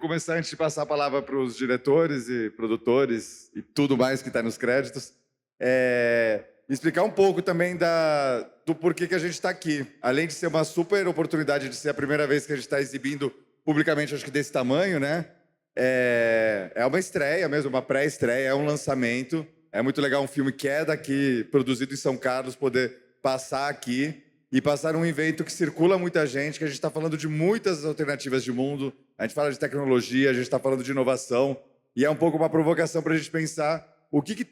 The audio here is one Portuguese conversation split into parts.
começar, antes de passar a palavra para os diretores e produtores e tudo mais que está nos créditos, explicar um pouco também do porquê que a gente está aqui. Além de ser uma super oportunidade de ser a primeira vez que a gente está exibindo publicamente, acho que desse tamanho, né? É uma estreia mesmo, uma pré-estreia, é um lançamento. É muito legal um filme que é daqui, produzido em São Carlos, poder passar aqui e passar um evento que circula muita gente, que a gente está falando de muitas alternativas de mundo, a gente fala de tecnologia, a gente está falando de inovação, e é um pouco uma provocação para a gente pensar o que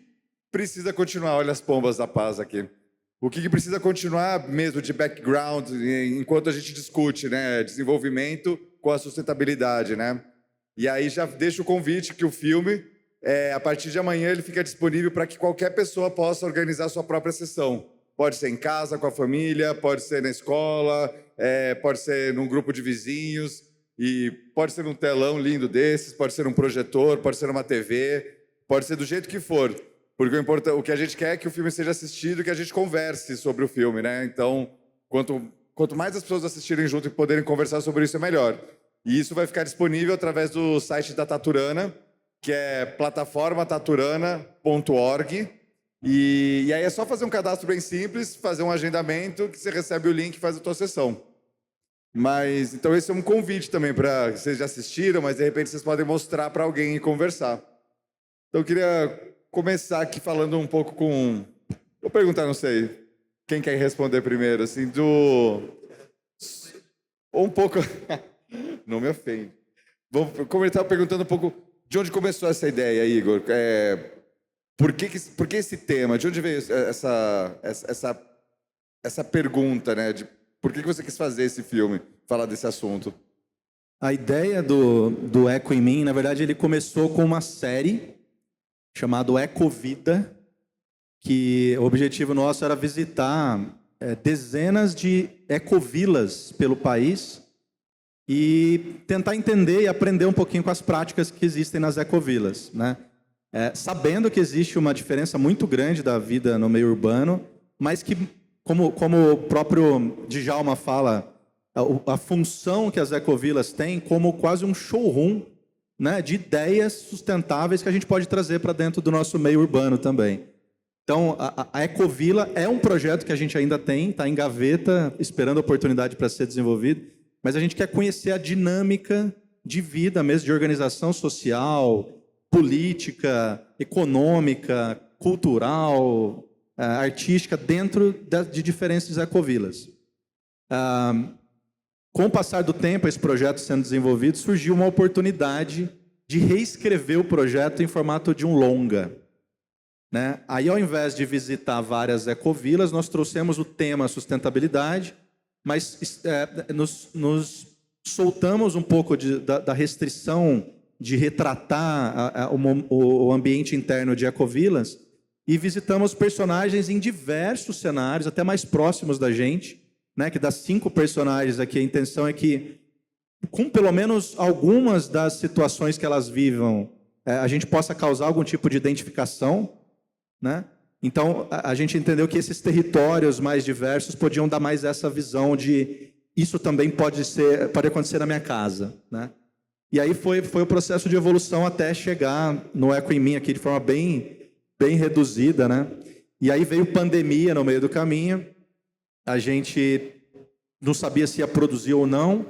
precisa continuar, olha as pombas da paz aqui, o que precisa continuar mesmo de background, enquanto a gente discute, né, desenvolvimento com a sustentabilidade, né? E aí já deixo o convite que o filme, a partir de amanhã, ele fica disponível para que qualquer pessoa possa organizar a sua própria sessão. Pode ser em casa, com a família, pode ser na escola, pode ser num grupo de vizinhos, e pode ser num telão lindo desses, pode ser num projetor, pode ser numa TV, pode ser do jeito que for. Porque o que a gente quer é que o filme seja assistido e que a gente converse sobre o filme, né? Então, quanto mais as pessoas assistirem junto e poderem conversar sobre isso, é melhor. E isso vai ficar disponível através do site da Taturana, que é plataformataturana.org. E aí é só fazer um cadastro bem simples, fazer um agendamento, que você recebe o link e faz a tua sessão. Mas, então esse é um convite também para vocês já assistiram, mas de repente vocês podem mostrar para alguém e conversar. Então eu queria começar aqui falando um pouco com... Vou perguntar, não sei, quem quer responder primeiro, assim, ou um pouco... Não me ofende. Vou começar perguntando um pouco de onde começou essa ideia, Igor. Por que esse tema? De onde veio essa pergunta, né? Por que você quis fazer esse filme, falar desse assunto? A ideia do Eco em Mim, na verdade, ele começou com uma série chamada Ecovida, que o objetivo nosso era visitar dezenas de ecovilas pelo país e tentar entender e aprender um pouquinho com as práticas que existem nas ecovilas, né? Sabendo que existe uma diferença muito grande da vida no meio urbano, mas que, como o próprio Djalma fala, a função que as ecovilas têm como quase um showroom, né, de ideias sustentáveis que a gente pode trazer para dentro do nosso meio urbano também. Então, a Ecovila é um projeto que a gente ainda tem, está em gaveta, esperando a oportunidade para ser desenvolvido, mas a gente quer conhecer a dinâmica de vida mesmo, de organização social, política, econômica, cultural, artística, dentro de diferentes ecovilas. Com o passar do tempo, esse projeto sendo desenvolvido, surgiu uma oportunidade de reescrever o projeto em formato de um longa, né? Aí, ao invés de visitar várias ecovilas, nós trouxemos o tema sustentabilidade, mas nos soltamos um pouco da restrição de retratar o ambiente interno de ecovilas e visitamos personagens em diversos cenários, até mais próximos da gente, né? Que das 5 personagens aqui, a intenção é que, com pelo menos algumas das situações que elas vivam, a gente possa causar algum tipo de identificação, né? Então, a gente entendeu que esses territórios mais diversos podiam dar mais essa visão de isso também pode acontecer na minha casa, né? E aí foi o processo de evolução até chegar no Eco em Mim aqui de forma bem reduzida, né? E aí veio pandemia no meio do caminho, a gente não sabia se ia produzir ou não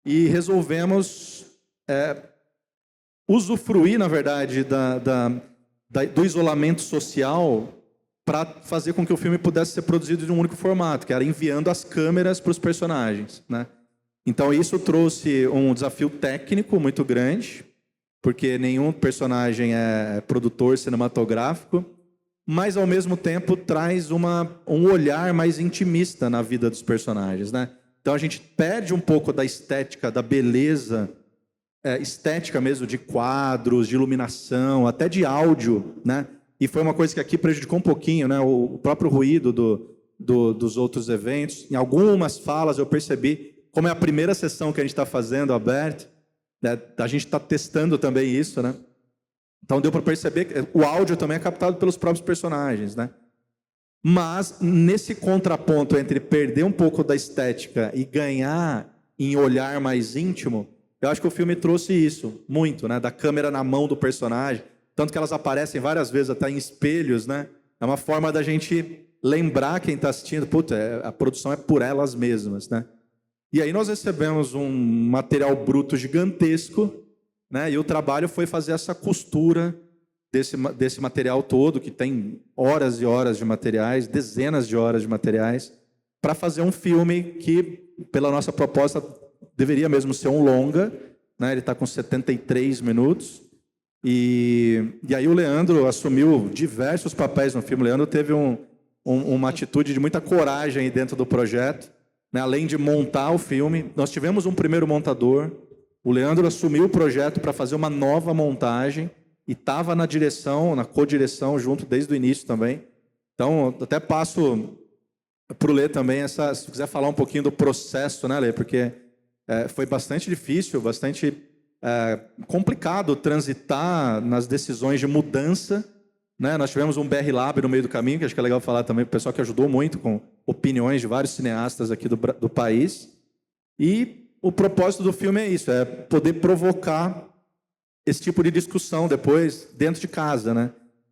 e resolvemos usufruir, na verdade, do isolamento social para fazer com que o filme pudesse ser produzido de um único formato, que era enviando as câmeras para os personagens, né? Então, isso trouxe um desafio técnico muito grande, porque nenhum personagem é produtor cinematográfico, mas, ao mesmo tempo, traz um olhar mais intimista na vida dos personagens, né? Então, a gente perde um pouco da estética, da beleza, estética mesmo, de quadros, de iluminação, até de áudio, né? E foi uma coisa que aqui prejudicou um pouquinho, né? O próprio ruído dos outros eventos. Em algumas falas eu percebi, como é a primeira sessão que a gente está fazendo, aberto, né? A gente está testando também isso, né? Então deu para perceber que o áudio também é captado pelos próprios personagens, né? Mas nesse contraponto entre perder um pouco da estética e ganhar em olhar mais íntimo, Eu acho que o filme trouxe isso muito, né? Da câmera na mão do personagem, tanto que elas aparecem várias vezes até em espelhos, né? É uma forma da gente lembrar quem está assistindo, puta, a produção é por elas mesmas, né? E aí nós recebemos um material bruto gigantesco, né? E o trabalho foi fazer essa costura desse material todo, que tem horas e horas de materiais, dezenas de horas de materiais, para fazer um filme que, pela nossa proposta, deveria mesmo ser um longa, né? Ele está com 73 minutos. E aí o Leandro assumiu diversos papéis no filme. O Leandro teve uma atitude de muita coragem aí dentro do projeto, né? Além de montar o filme, nós tivemos um primeiro montador. O Leandro assumiu o projeto para fazer uma nova montagem e estava na direção, na co-direção, junto desde o início também. Então, até passo para o Lê também, se quiser falar um pouquinho do processo, né, Lê? Porque foi bastante difícil, bastante complicado transitar nas decisões de mudança, né? Nós tivemos um BR Lab no meio do caminho, que acho que é legal falar também, o pessoal que ajudou muito com opiniões de vários cineastas aqui do país. E o propósito do filme é isso, é poder provocar esse tipo de discussão depois dentro de casa, né?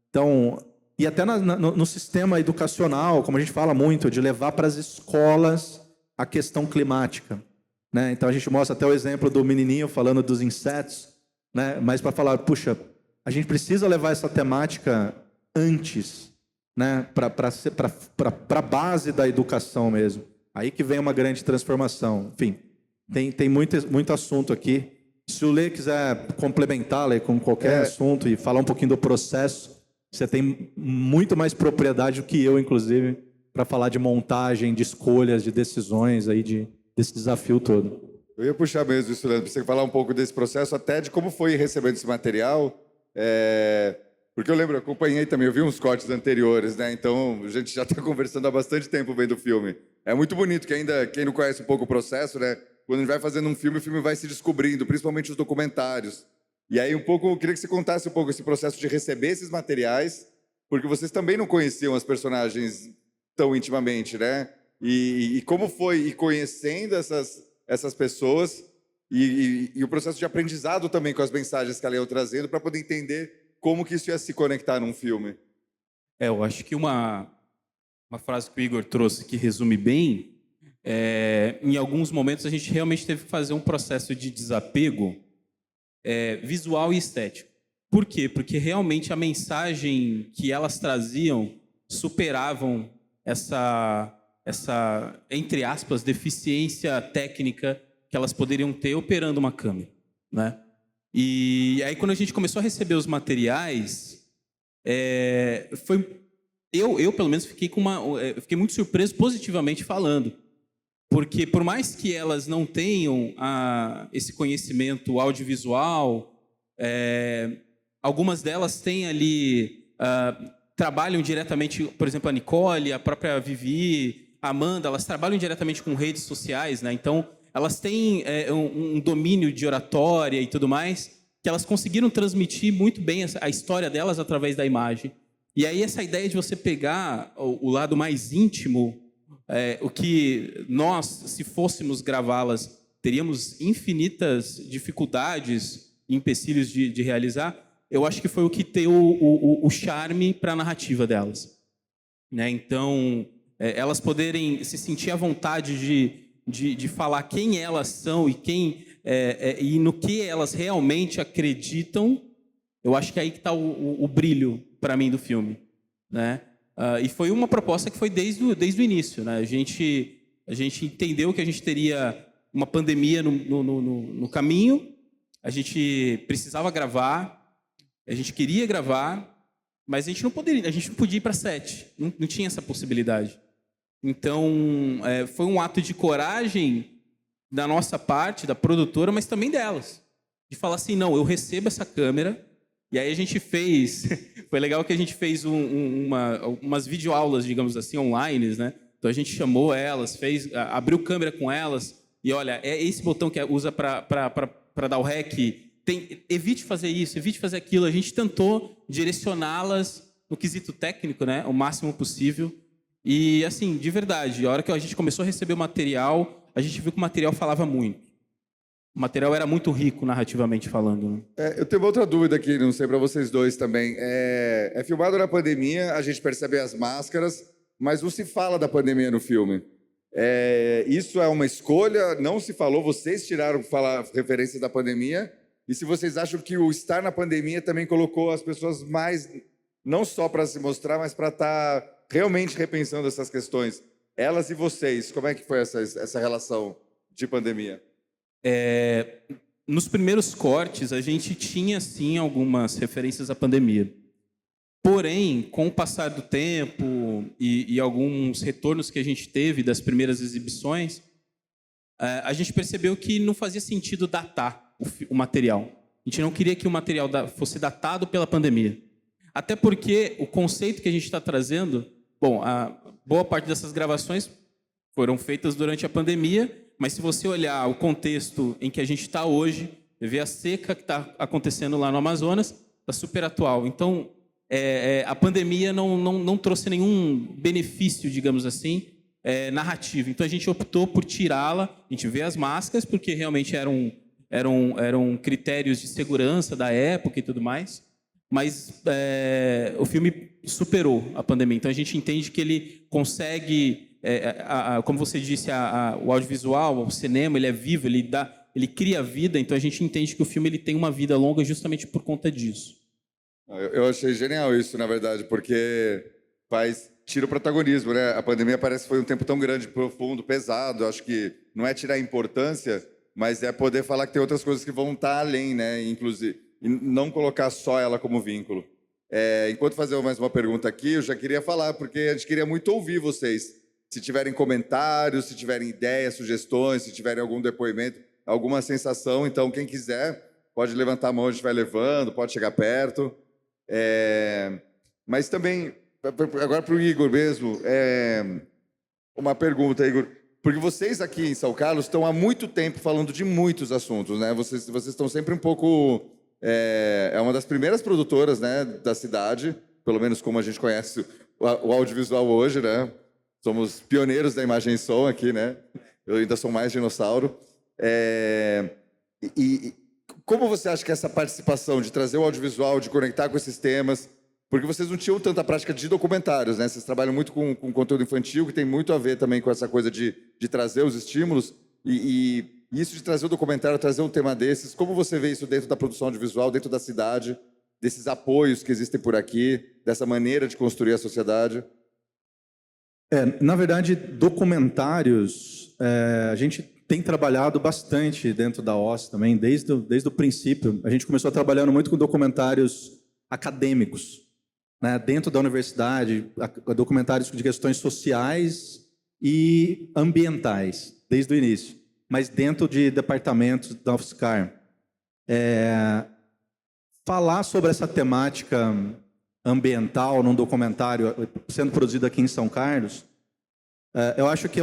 Então, e até no sistema educacional, como a gente fala muito, de levar para as escolas a questão climática, né? Então a gente mostra até o exemplo do menininho falando dos insetos, né? Mas para falar, puxa, a gente precisa levar essa temática antes, né? Para a base da educação mesmo. Aí que vem uma grande transformação. Enfim, tem muito assunto aqui. Se o Lê quiser complementar, Lê, com qualquer assunto e falar um pouquinho do processo, você tem muito mais propriedade do que eu, inclusive, para falar de montagem, de escolhas, de decisões, aí desse desafio todo. Eu ia puxar mesmo isso, Leandro, para você falar um pouco desse processo, até de como foi recebendo esse material. Porque eu lembro, eu acompanhei também, eu vi uns cortes anteriores, né? Então a gente já está conversando há bastante tempo vendo o filme. É muito bonito que ainda, quem não conhece um pouco o processo, né? Quando a gente vai fazendo um filme, o filme vai se descobrindo, principalmente os documentários. E aí, eu queria que você contasse um pouco esse processo de receber esses materiais, porque vocês também não conheciam as personagens tão intimamente, né? E como foi ir conhecendo essas pessoas e o processo de aprendizado também com as mensagens que ela ia trazendo para poder entender como que isso ia se conectar num filme. Eu acho que uma frase que o Igor trouxe que resume bem, em alguns momentos a gente realmente teve que fazer um processo de desapego visual e estético. Por quê? Porque realmente a mensagem que elas traziam superavam essa entre aspas, deficiência técnica que elas poderiam ter operando uma câmera, né? E aí, quando a gente começou a receber os materiais, eu pelo menos fiquei fiquei muito surpreso positivamente falando, porque por mais que elas não tenham esse conhecimento audiovisual, algumas delas têm ali trabalham diretamente, por exemplo, a Nicole, a própria Vivi, a Amanda, elas trabalham diretamente com redes sociais, né? Então elas têm um domínio de oratória e tudo mais, que elas conseguiram transmitir muito bem a história delas através da imagem. E aí essa ideia de você pegar o lado mais íntimo, o que nós, se fôssemos gravá-las, teríamos infinitas dificuldades e empecilhos de realizar, eu acho que foi o que deu o charme para a narrativa delas, né? Então, elas poderem se sentir à vontade de falar quem elas são e no que elas realmente acreditam, eu acho que é aí que está o brilho para mim do filme, né? E foi uma proposta que foi desde o início, né? A gente entendeu que a gente teria uma pandemia no caminho, a gente precisava gravar, a gente queria gravar, mas a gente não podia ir para set, não tinha essa possibilidade. Então, foi um ato de coragem da nossa parte, da produtora, mas também delas, de falar assim, não, eu recebo essa câmera. E aí a gente fez, foi legal que a gente fez umas videoaulas, digamos assim, online, né? Então a gente chamou elas, abriu câmera com elas, e olha, é esse botão que usa para dar o REC, evite fazer isso, evite fazer aquilo. A gente tentou direcioná-las no quesito técnico, né, o máximo possível. E, assim, de verdade, a hora que a gente começou a receber o material, a gente viu que o material falava muito. O material era muito rico, narrativamente falando. Né? Eu tenho uma outra dúvida aqui, não sei para vocês dois também. É filmado na pandemia, a gente percebe as máscaras, mas não se fala da pandemia no filme. Isso é uma escolha? Não se falou, vocês tiraram falar referência da pandemia? E se vocês acham que o estar na pandemia também colocou as pessoas mais, não só para se mostrar, mas para estar realmente repensando essas questões? Elas e vocês, como é que foi essa relação de pandemia? Nos primeiros cortes, a gente tinha, sim, algumas referências à pandemia. Porém, com o passar do tempo e alguns retornos que a gente teve das primeiras exibições, a gente percebeu que não fazia sentido datar o material. A gente não queria que o material fosse datado pela pandemia. Até porque o conceito que a gente está trazendo... Bom, a boa parte dessas gravações foram feitas durante a pandemia, mas se você olhar o contexto em que a gente está hoje, ver a seca que está acontecendo lá no Amazonas, está super atual. Então, a pandemia não trouxe nenhum benefício, digamos assim, narrativo. Então, a gente optou por tirá-la. A gente vê as máscaras, porque realmente eram critérios de segurança da época e tudo mais. Mas o filme superou a pandemia. Então, a gente entende que ele consegue, como você disse, o audiovisual, o cinema, ele é vivo, ele cria vida. Então, a gente entende que o filme ele tem uma vida longa justamente por conta disso. Eu achei genial isso, na verdade, porque tira o protagonismo, né? A pandemia parece que foi um tempo tão grande, profundo, pesado. Acho que não é tirar a importância, mas é poder falar que tem outras coisas que vão estar além, né? Inclusive, e não colocar só ela como vínculo. Enquanto fazer mais uma pergunta aqui, eu já queria falar, porque a gente queria muito ouvir vocês. Se tiverem comentários, se tiverem ideias, sugestões, se tiverem algum depoimento, alguma sensação, então quem quiser pode levantar a mão, a gente vai levando, pode chegar perto. Mas também, agora para o Igor mesmo, uma pergunta, Igor. Porque vocês aqui em São Carlos estão há muito tempo falando de muitos assuntos, né? Vocês estão sempre um pouco... É uma das primeiras produtoras, né, da cidade, pelo menos como a gente conhece o audiovisual hoje, né? Somos pioneiros da imagem e som aqui, né? Eu ainda sou mais dinossauro. E como você acha que essa participação de trazer o audiovisual, de conectar com esses temas... Porque vocês não tinham tanta prática de documentários, né? Vocês trabalham muito com conteúdo infantil, que tem muito a ver também com essa coisa de trazer os estímulos. E isso de trazer o documentário, trazer um tema desses, como você vê isso dentro da produção audiovisual, dentro da cidade, desses apoios que existem por aqui, dessa maneira de construir a sociedade? Na verdade, documentários, a gente tem trabalhado bastante dentro da OSS também, desde o princípio. A gente começou trabalhando muito com documentários acadêmicos, né, dentro da universidade, documentários de questões sociais e ambientais, desde o início, mas dentro de departamentos da UFSCar. Falar sobre essa temática ambiental num documentário sendo produzido aqui em São Carlos, eu acho que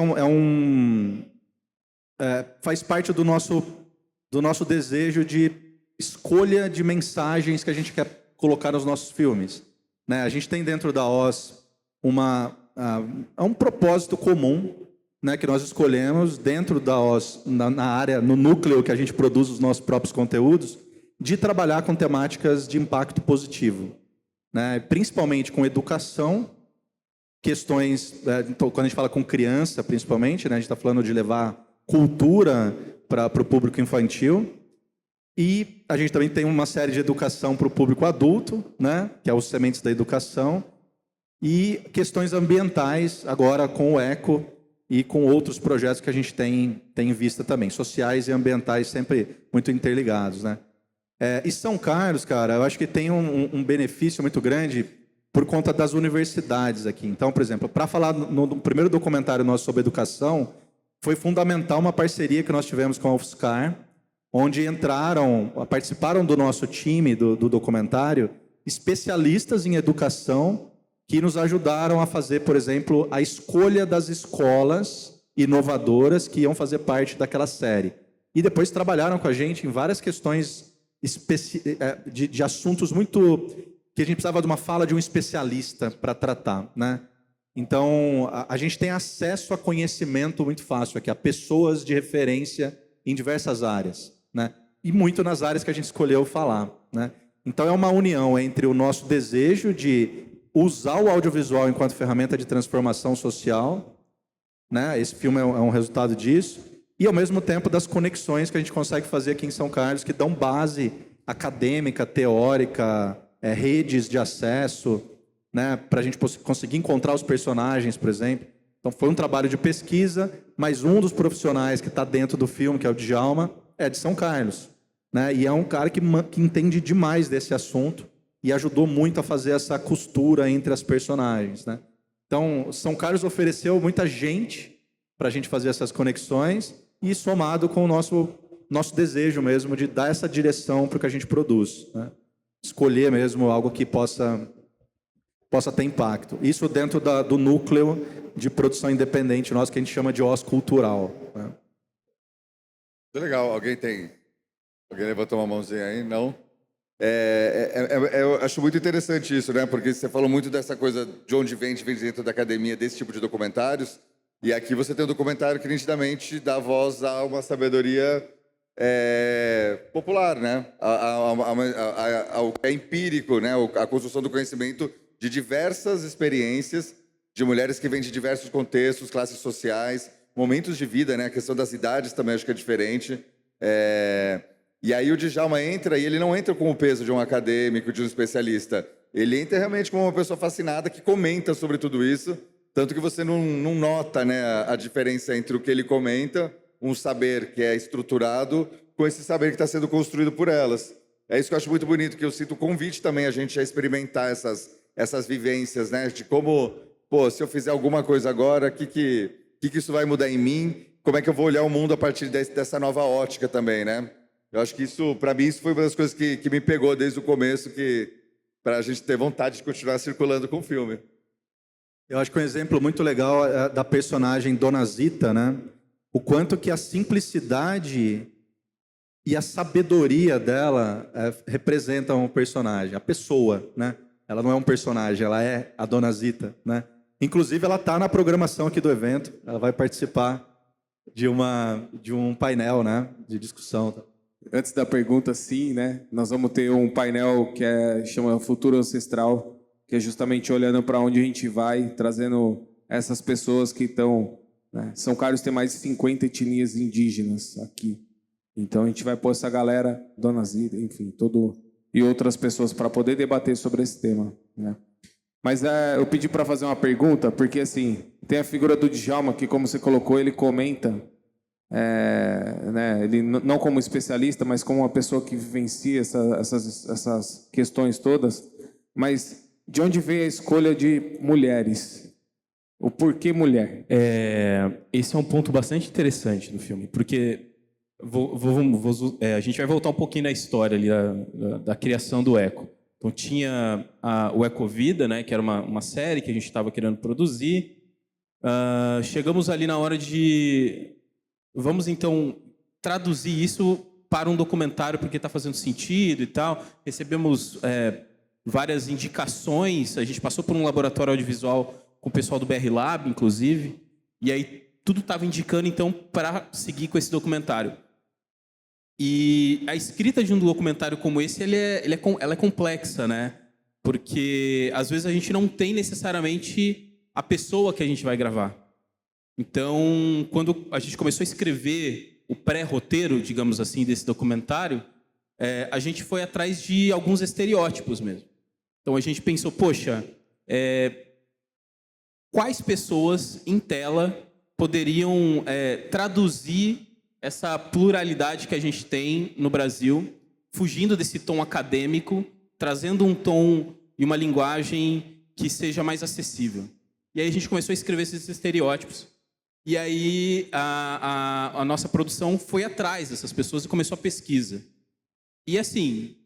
faz parte do nosso desejo de escolha de mensagens que a gente quer colocar nos nossos filmes. Né? A gente tem dentro da OSS um propósito comum, né, que nós escolhemos dentro da OSS, na área, no núcleo que a gente produz os nossos próprios conteúdos, de trabalhar com temáticas de impacto positivo, né? Principalmente com educação, questões, quando a gente fala com criança, principalmente, né, a gente está falando de levar cultura para o público infantil. E a gente também tem uma série de educação para o público adulto, né, que é os Sementes da Educação, e questões ambientais, agora com o ECO e com outros projetos que a gente tem em vista também, sociais e ambientais sempre muito interligados, né? E São Carlos, cara, eu acho que tem um benefício muito grande por conta das universidades aqui. Então, por exemplo, para falar no primeiro documentário nosso sobre educação, foi fundamental uma parceria que nós tivemos com a UFSCar, onde participaram do nosso time do documentário especialistas em educação que nos ajudaram a fazer, por exemplo, a escolha das escolas inovadoras que iam fazer parte daquela série. E depois trabalharam com a gente em várias questões de assuntos muito... que a gente precisava de uma fala de um especialista para tratar, né? Então, a gente tem acesso a conhecimento muito fácil aqui, a pessoas de referência em diversas áreas. né? E muito nas áreas que a gente escolheu falar, né? Então é uma união entre o nosso desejo de usar o audiovisual enquanto ferramenta de transformação social, né? Esse filme é um resultado disso, e ao mesmo tempo das conexões que a gente consegue fazer aqui em São Carlos, que dão base acadêmica, teórica, redes de acesso, né? Para a gente conseguir encontrar os personagens, por exemplo. Então foi um trabalho de pesquisa, mas um dos profissionais que está dentro do filme, que é o Djalma, é de São Carlos, né? E é um cara que entende demais desse assunto e ajudou muito a fazer essa costura entre as personagens, né? Então, São Carlos ofereceu muita gente para a gente fazer essas conexões e somado com o nosso desejo mesmo de dar essa direção para o que a gente produz, né? Escolher mesmo algo que possa ter impacto. Isso dentro do núcleo de produção independente nosso, que a gente chama de OS cultural, né? Muito legal. Alguém levantou uma mãozinha aí? Não? Eu acho muito interessante isso, né? Porque você falou muito dessa coisa de onde vem dentro da academia, desse tipo de documentários. E aqui você tem um documentário que nitidamente dá voz a uma sabedoria popular, né? Ao que é empírico, né? A construção do conhecimento de diversas experiências de mulheres que vêm de diversos contextos, classes sociais, momentos de vida, né? A questão das idades também acho que é diferente. E aí o Djalma entra e ele não entra com o peso de um acadêmico, de um especialista. Ele entra realmente como uma pessoa fascinada que comenta sobre tudo isso, tanto que você não nota, né, a diferença entre o que ele comenta, um saber que é estruturado, com esse saber que está sendo construído por elas. É isso que eu acho muito bonito, que eu sinto o convite também a gente a experimentar essas vivências, né? De como, se eu fizer alguma coisa agora, o que isso vai mudar em mim? Como é que eu vou olhar o mundo a partir dessa nova ótica também, né? Eu acho que isso, para mim, isso foi uma das coisas que me pegou desde o começo, para a gente ter vontade de continuar circulando com o filme. Eu acho que um exemplo muito legal é da personagem Dona Zita, né? O quanto que a simplicidade e a sabedoria dela representam o personagem, a pessoa, né? Ela não é um personagem, ela é a Dona Zita, né? Inclusive, ela está na programação aqui do evento, ela vai participar de um painel, né? De discussão. Antes da pergunta, sim, né? Nós vamos ter um painel que chama Futuro Ancestral, que é justamente olhando para onde a gente vai, trazendo essas pessoas que estão, né? São Carlos tem mais de 50 etnias indígenas aqui. Então a gente vai pôr essa galera, Dona Zita, enfim, e outras pessoas para poder debater sobre esse tema, né? Mas eu pedi para fazer uma pergunta, porque assim, tem a figura do Djalma, que como você colocou, ele comenta, né, ele não como especialista, mas como uma pessoa que vivencia essas questões todas. Mas de onde veio a escolha de mulheres? O porquê mulher? Esse é um ponto bastante interessante do filme, porque a gente vai voltar um pouquinho na história ali da criação do Eco. Então tinha o Ecovida, né, que era uma série que a gente estava querendo produzir. Chegamos ali na hora de vamos então traduzir isso para um documentário porque está fazendo sentido e tal. Recebemos várias indicações. A gente passou por um laboratório audiovisual com o pessoal do BR Lab, inclusive, e aí tudo estava indicando então para seguir com esse documentário. E a escrita de um documentário como esse, ela é complexa, né? Porque às vezes a gente não tem necessariamente a pessoa que a gente vai gravar. Então, quando a gente começou a escrever o pré-roteiro, digamos assim, desse documentário, a gente foi atrás de alguns estereótipos mesmo. Então a gente pensou, poxa, quais pessoas em tela poderiam traduzir essa pluralidade que a gente tem no Brasil, fugindo desse tom acadêmico, trazendo um tom e uma linguagem que seja mais acessível. E aí a gente começou a escrever esses estereótipos. E aí a nossa produção foi atrás dessas pessoas e começou a pesquisa. E assim,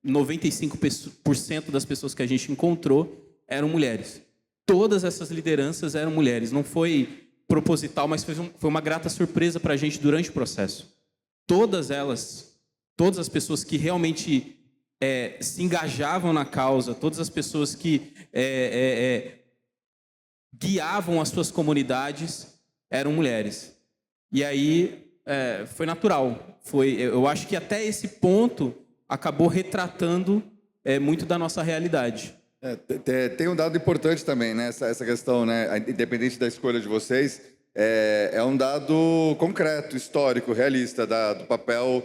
95% das pessoas que a gente encontrou eram mulheres. Todas essas lideranças eram mulheres. Não foi proposital, mas foi uma grata surpresa para a gente durante o processo. Todas as pessoas que realmente se engajavam na causa, todas as pessoas que guiavam as suas comunidades eram mulheres. E aí foi natural. Eu acho que até esse ponto acabou retratando muito da nossa realidade. Tem um dado importante também, né? Essa questão, né? Independente da escolha de vocês, é um dado concreto, histórico, realista do papel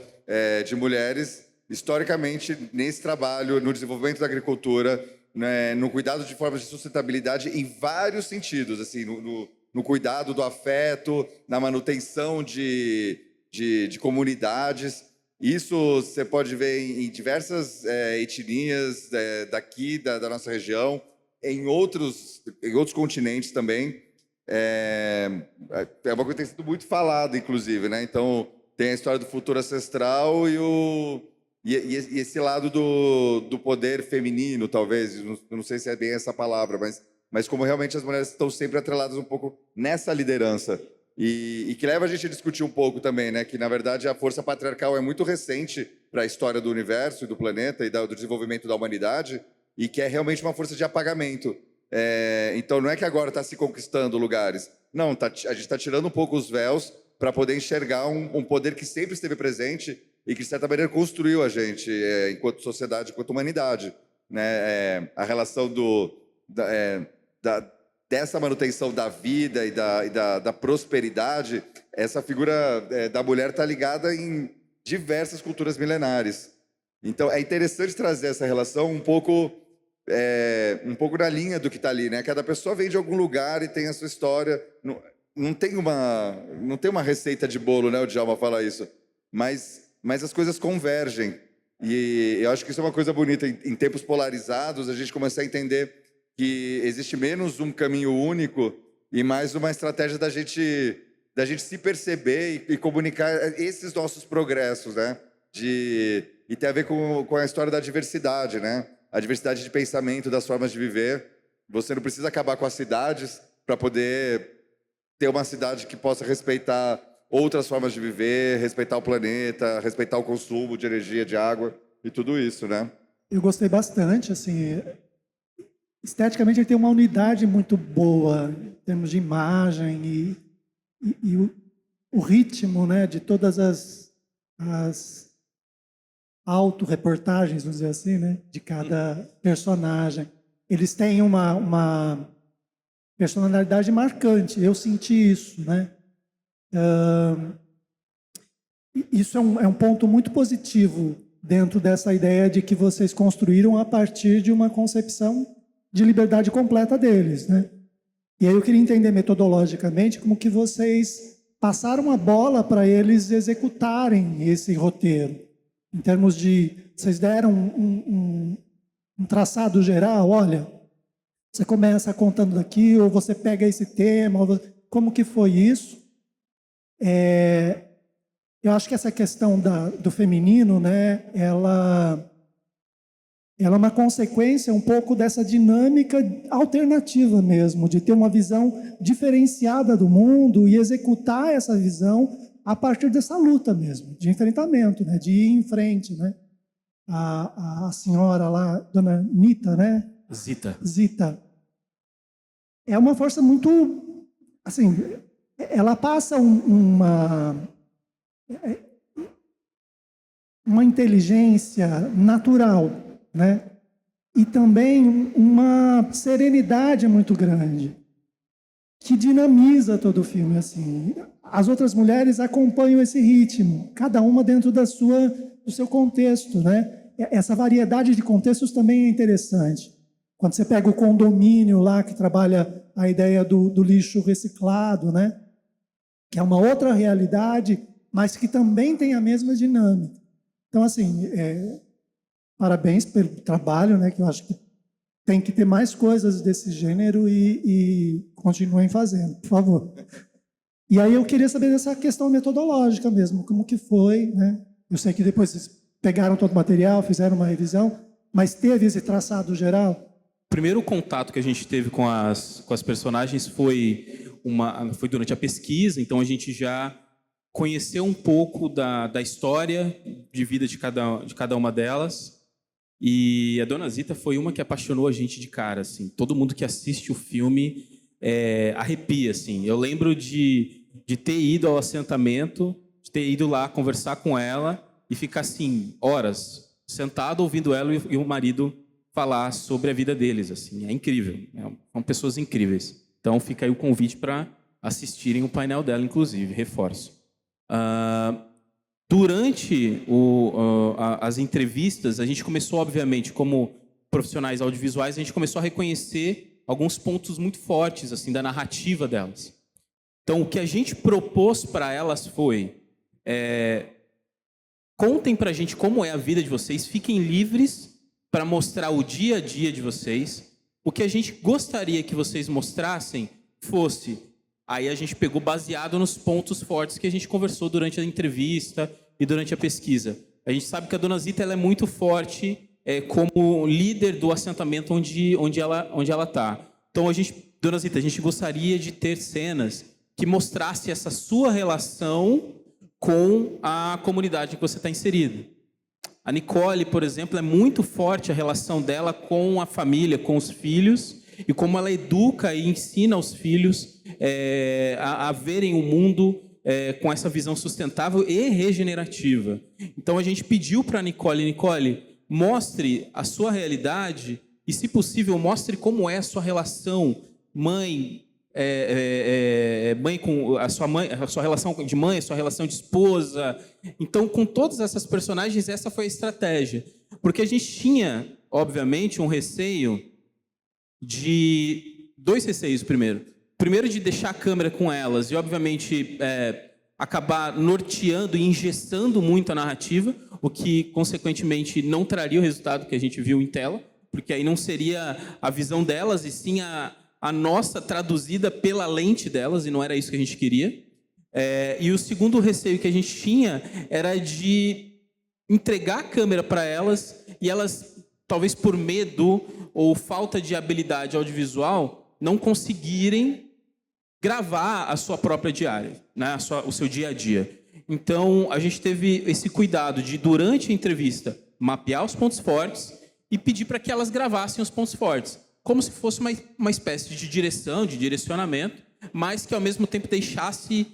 de mulheres historicamente nesse trabalho, no desenvolvimento da agricultura, né, no cuidado de formas de sustentabilidade em vários sentidos, assim, no cuidado do afeto, na manutenção de comunidades. Isso você pode ver em diversas etnias daqui, da nossa região, em outros continentes também. É uma coisa que tem sido muito falada, inclusive, né? Então, tem a história do futuro ancestral e esse lado do poder feminino, talvez, não sei se é bem essa palavra, mas como realmente as mulheres estão sempre atreladas um pouco nessa liderança. E que leva a gente a discutir um pouco também, né? Que, na verdade, a força patriarcal é muito recente para a história do universo e do planeta e do desenvolvimento da humanidade, e que é realmente uma força de apagamento. Então, não é que agora está se conquistando lugares. Não, a gente está tirando um pouco os véus para poder enxergar um poder que sempre esteve presente e que, de certa maneira, construiu a gente enquanto sociedade, enquanto humanidade. Né? A relação dessa manutenção da vida e da prosperidade, essa figura da mulher está ligada em diversas culturas milenares. Então, é interessante trazer essa relação um pouco na linha do que está ali, né? Cada pessoa vem de algum lugar e tem a sua história. Não tem uma receita de bolo, né? O Djalma fala isso. Mas as coisas convergem. E eu acho que isso é uma coisa bonita. Em tempos polarizados, a gente começa a entender que existe menos um caminho único e mais uma estratégia da gente se perceber e comunicar esses nossos progressos, né? E tem a ver com a história da diversidade, né? A diversidade de pensamento, das formas de viver. Você não precisa acabar com as cidades para poder ter uma cidade que possa respeitar outras formas de viver, respeitar o planeta, respeitar o consumo de energia, de água e tudo isso, né? Eu gostei bastante, assim, esteticamente ele tem uma unidade muito boa em termos de imagem e o ritmo, né, de todas as autorreportagens, vamos dizer assim, né, de cada personagem. Eles têm uma personalidade marcante, eu senti isso, né? Isso é um ponto muito positivo dentro dessa ideia de que vocês construíram a partir de uma concepção de liberdade completa deles, né? E aí eu queria entender metodologicamente como que vocês passaram a bola para eles executarem esse roteiro. Em termos de, vocês deram um traçado geral, olha, você começa contando daqui, ou você pega esse tema, como que foi isso? Eu acho que essa questão do feminino, né, ela é uma consequência um pouco dessa dinâmica alternativa mesmo, de ter uma visão diferenciada do mundo e executar essa visão a partir dessa luta mesmo, de enfrentamento, né, de ir em frente, né? A senhora lá, dona Nita, né? Zita. É uma força muito, assim, ela passa uma inteligência natural, né? E também uma serenidade muito grande, que dinamiza todo o filme, assim. As outras mulheres acompanham esse ritmo, cada uma dentro do seu contexto, né? Essa variedade de contextos também é interessante. Quando você pega o condomínio lá, que trabalha a ideia do lixo reciclado, né? Que é uma outra realidade, mas que também tem a mesma dinâmica. Então, assim, parabéns pelo trabalho, né? Que eu acho que tem que ter mais coisas desse gênero e continuem fazendo, por favor. E aí eu queria saber dessa questão metodológica mesmo, como que foi, né? Eu sei que depois vocês pegaram todo o material, fizeram uma revisão, mas teve esse traçado geral? O primeiro contato que a gente teve com as personagens foi durante a pesquisa, então a gente já conheceu um pouco da história de vida de cada uma delas. E a Dona Zita foi uma que apaixonou a gente de cara, assim. Todo mundo que assiste o filme arrepia, assim. Eu lembro de ter ido ao assentamento, de ter ido lá conversar com ela e ficar assim horas sentado ouvindo ela e o marido falar sobre a vida deles. Assim, é incrível. São pessoas incríveis. Então fica aí o convite para assistirem o painel dela, inclusive, reforço. Durante as entrevistas, a gente começou, obviamente, como profissionais audiovisuais, a gente começou a reconhecer alguns pontos muito fortes assim da narrativa delas. Então, o que a gente propôs para elas foi: contem para a gente como é a vida de vocês, fiquem livres para mostrar o dia a dia de vocês. O que a gente gostaria que vocês mostrassem fosse... Aí a gente pegou baseado nos pontos fortes que a gente conversou durante a entrevista e durante a pesquisa. A gente sabe que a Dona Zita ela é muito forte como líder do assentamento onde ela está. Então, Dona Zita, a gente gostaria de ter cenas que mostrasse essa sua relação com a comunidade que você está inserido. A Nicole, por exemplo, é muito forte a relação dela com a família, com os filhos, e como ela educa e ensina os filhos a verem o mundo com essa visão sustentável e regenerativa. Então, a gente pediu para a Nicole, mostre a sua realidade e, se possível, mostre como é a sua relação mãe com a sua relação de mãe, a sua relação de esposa. Então, com todas essas personagens, essa foi a estratégia. Porque a gente tinha, obviamente, um receio de... Dois receios, primeiro. Primeiro, de deixar a câmera com elas e, obviamente, acabar norteando e engessando muito a narrativa, o que, consequentemente, não traria o resultado que a gente viu em tela, porque aí não seria a visão delas, e sim a nossa traduzida pela lente delas, e não era isso que a gente queria. E o segundo receio que a gente tinha era de entregar a câmera para elas, e elas, talvez por medo ou falta de habilidade audiovisual, não conseguirem gravar a sua própria diária, né? O seu dia a dia. Então, a gente teve esse cuidado de, durante a entrevista, mapear os pontos fortes e pedir para que elas gravassem os pontos fortes, como se fosse uma espécie de direção, de direcionamento, mas que, ao mesmo tempo, deixasse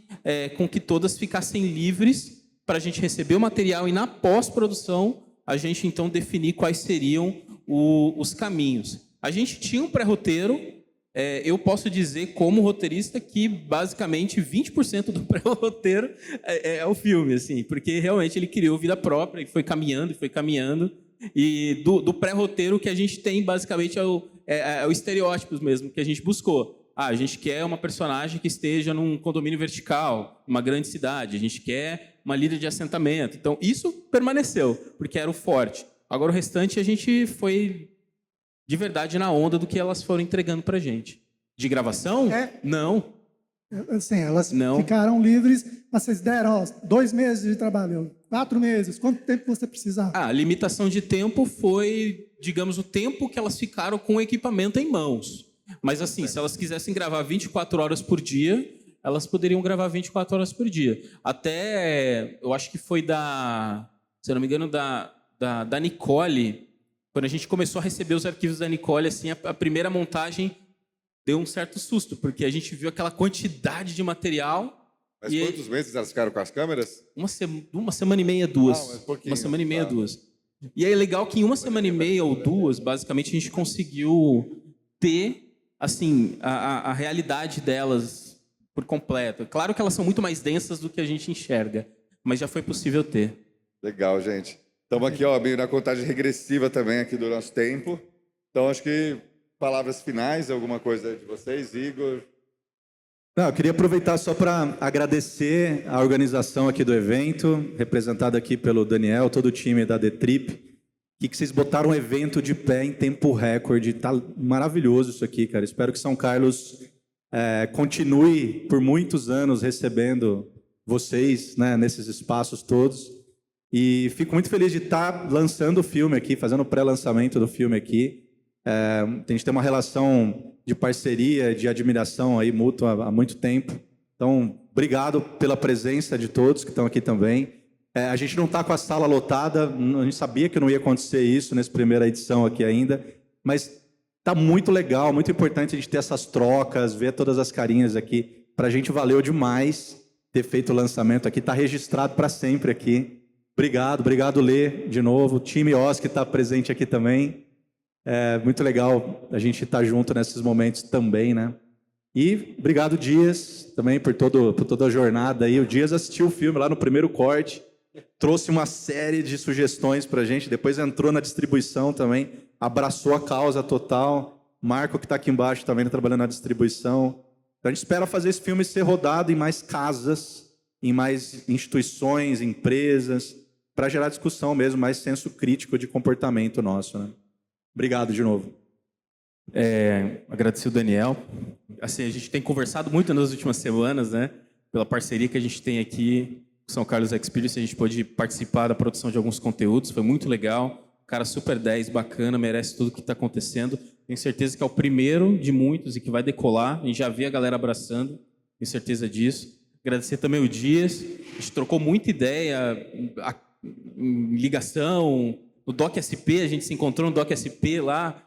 com que todas ficassem livres para a gente receber o material e, na pós-produção, a gente, então, definir quais seriam os caminhos. A gente tinha um pré-roteiro. Eu posso dizer, como roteirista, que basicamente 20% do pré-roteiro é o filme, assim, porque realmente ele criou vida própria e foi caminhando. E do pré-roteiro que a gente tem, basicamente, é o estereótipos mesmo que a gente buscou. A gente quer uma personagem que esteja num condomínio vertical, numa grande cidade. A gente quer uma líder de assentamento. Então, isso permaneceu, porque era o forte. Agora, o restante, a gente foi de verdade na onda do que elas foram entregando para a gente. De gravação? Não. Assim, elas não ficaram livres, mas vocês deram 2 meses de trabalho, 4 meses, quanto tempo você precisava? A limitação de tempo foi, digamos, o tempo que elas ficaram com o equipamento em mãos. Mas, assim, se elas quisessem gravar 24 horas por dia, elas poderiam gravar 24 horas por dia. Até, eu acho que foi se eu não me engano, da Nicole. Quando a gente começou a receber os arquivos da Nicole, assim, a primeira montagem deu um certo susto, porque a gente viu aquela quantidade de material. Mas quantos meses elas ficaram com as câmeras? Uma semana e meia, 2. Uma semana e meia, 2. E é legal que em uma semana e meia ou 2, basicamente, a gente conseguiu ter assim, a realidade delas por completo. Claro que elas são muito mais densas do que a gente enxerga, mas já foi possível ter. Legal, gente. Estamos aqui, meio na contagem regressiva também aqui do nosso tempo. Então, acho que palavras finais, alguma coisa de vocês, Igor? Não, eu queria aproveitar só para agradecer a organização aqui do evento, representada aqui pelo Daniel, todo o time da The Trip, que vocês botaram um evento de pé em tempo recorde. Tá maravilhoso isso aqui, cara. Espero que São Carlos continue por muitos anos recebendo vocês, né, nesses espaços todos. E fico muito feliz de estar lançando o filme aqui, fazendo o pré-lançamento do filme aqui. A gente tem uma relação de parceria, de admiração aí mútua há muito tempo. Então, obrigado pela presença de todos que estão aqui também. A gente não está com a sala lotada, a gente sabia que não ia acontecer isso nessa primeira edição aqui ainda, mas está muito legal, muito importante a gente ter essas trocas, ver todas as carinhas aqui. Para a gente valeu demais ter feito o lançamento aqui. Está registrado para sempre aqui. Obrigado, Lê, de novo. O time OSC está presente aqui também. É muito legal a gente estar junto nesses momentos também, né? E obrigado, Dias, também por toda a jornada aí. O Dias assistiu o filme lá no primeiro corte, trouxe uma série de sugestões para a gente, depois entrou na distribuição também, abraçou a causa total. Marco, que está aqui embaixo, também trabalhando na distribuição. Então, a gente espera fazer esse filme ser rodado em mais casas, em mais instituições, empresas, para gerar discussão mesmo, mais senso crítico de comportamento nosso, né? Obrigado de novo. Agradecer o Daniel. Assim, a gente tem conversado muito nas últimas semanas, né? Pela parceria que a gente tem aqui com São Carlos Experience, a gente pôde participar da produção de alguns conteúdos, foi muito legal. Cara super 10, bacana, merece tudo que está acontecendo. Tenho certeza que é o primeiro de muitos e que vai decolar. A gente já vê a galera abraçando, tenho certeza disso. Agradecer também o Dias. A gente trocou muita ideia, em ligação. No DocSP, a gente se encontrou no DocSP lá.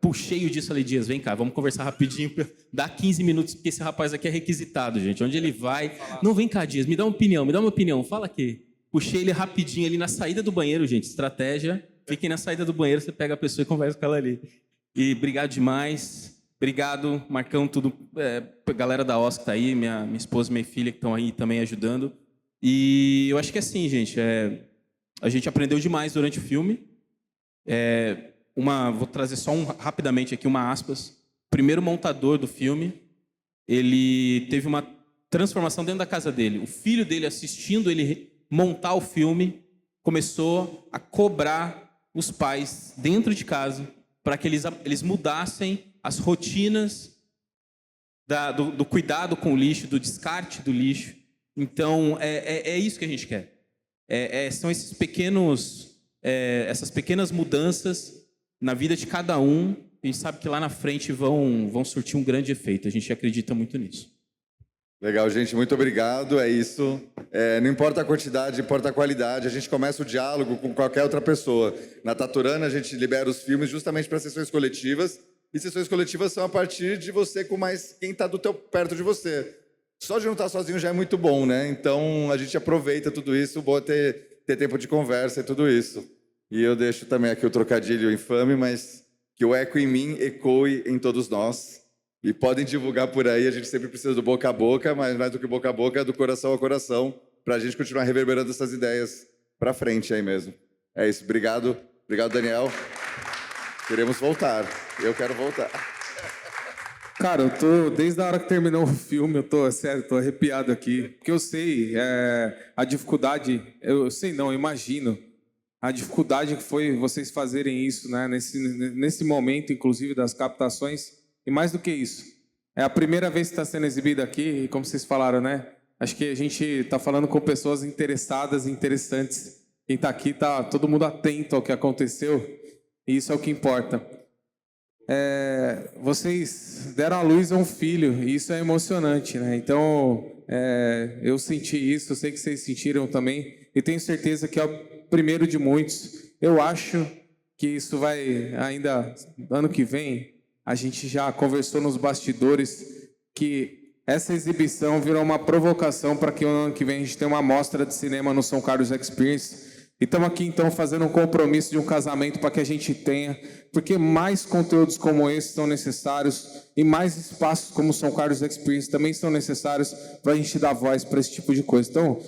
Puxei o Dias e falei, Dias, vem cá, vamos conversar rapidinho. Dá 15 minutos, porque esse rapaz aqui é requisitado, gente. Onde ele vai... Não, vem cá, Dias, me dá uma opinião. Fala aqui. Puxei ele rapidinho ali na saída do banheiro, gente. Estratégia. Fiquem na saída do banheiro, você pega a pessoa e conversa com ela ali. E obrigado demais. Obrigado, Marcão, tudo. Galera da OSC que tá aí, minha esposa e minha filha que estão aí também ajudando. E eu acho que é assim, gente. A gente aprendeu demais durante o filme. Vou trazer só rapidamente aqui uma aspas. O primeiro montador do filme, ele teve uma transformação dentro da casa dele. O filho dele, assistindo ele montar o filme, começou a cobrar os pais dentro de casa para que eles mudassem as rotinas do cuidado com o lixo, do descarte do lixo. Então, é isso que a gente quer. São essas pequenas mudanças na vida de cada um. A gente sabe que lá na frente vão surtir um grande efeito. A gente acredita muito nisso. Legal, gente. Muito obrigado. É isso. Não importa a quantidade, importa a qualidade. A gente começa o diálogo com qualquer outra pessoa. Na Taturana, a gente libera os filmes justamente para sessões coletivas. E sessões coletivas são a partir de você com mais quem está perto de você. Só de não estar sozinho já é muito bom, né? Então, a gente aproveita tudo isso. Bom ter tempo de conversa e tudo isso. E eu deixo também aqui o trocadilho infame, mas que o eco em mim ecoe em todos nós. E podem divulgar por aí, a gente sempre precisa do boca a boca, mas mais do que boca a boca, é do coração a coração, para a gente continuar reverberando essas ideias para frente aí mesmo. É isso, obrigado. Obrigado, Daniel. Queremos voltar. Eu quero voltar. Cara, desde a hora que terminou o filme, eu tô arrepiado aqui. Porque eu sei a dificuldade, eu imagino a dificuldade que foi vocês fazerem isso, né? Nesse momento, inclusive, das captações. E mais do que isso, é a primeira vez que está sendo exibido aqui, e como vocês falaram, né? Acho que a gente está falando com pessoas interessadas e interessantes. Quem está aqui está todo mundo atento ao que aconteceu, e isso é o que importa. Vocês deram à luz a um filho, e isso é emocionante, né? Então, eu senti isso, eu sei que vocês sentiram também, e tenho certeza que é o primeiro de muitos. Eu acho que isso vai, ainda ano que vem, a gente já conversou nos bastidores que essa exibição virou uma provocação para que o ano que vem a gente tenha uma mostra de cinema no São Carlos Experience. E estamos aqui, então, fazendo um compromisso de um casamento para que a gente tenha, porque mais conteúdos como esse são necessários e mais espaços como o São Carlos Experience também são necessários para a gente dar voz para esse tipo de coisa. Então,